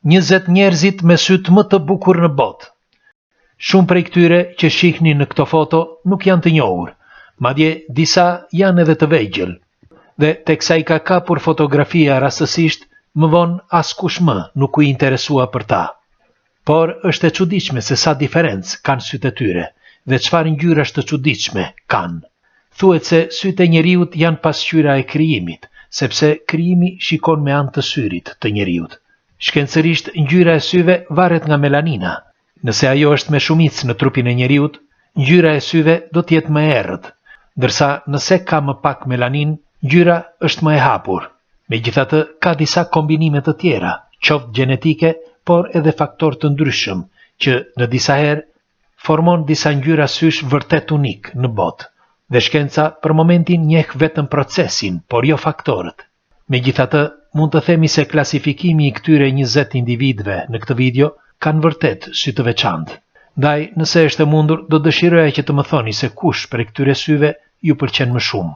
20 njerëzit me sytë më të bukur në botë. Shumë prej këtyre që shihni në këto foto nuk janë të njohur, madje disa janë edhe të vegjël. Dhe teksa i ka kapur fotografia rastësisht, më vonë askush më nuk u interesua për ta. Por është e çuditshme se sa diferencë kanë sytë e tyre dhe çfarë ngjyrash të çuditshme kanë. Thuhet se sytë e njeriut janë pasqyra e krijimit, sepse krijimi shikon me anë të syrit të njeriut. Shkencërisht, ngjyra e syve varet nga melanina. Nëse ajo është me shumicë në trupin e njeriut, ngjyra e syve do të jetë më e errët, ndërsa nëse ka më pak melanin, ngjyra është më e hapur. Megjithatë, ka disa kombinime të tjera, qoftë gjenetike, por edhe faktor të ndryshëm, që në disa herë formon disa ngjyra sysh vërtet unik në botë. Dhe shkenca për momentin njeh vetëm procesin, por jo faktorët. Megjithatë, mund të themi se klasifikimi i këtyre 20 individëve në këtë video kanë vërtet sy të veçantë. Ndaj, nëse është e mundur, do dëshiroja që të më thoni se kush për këtyre syve ju pëlqen më shumë.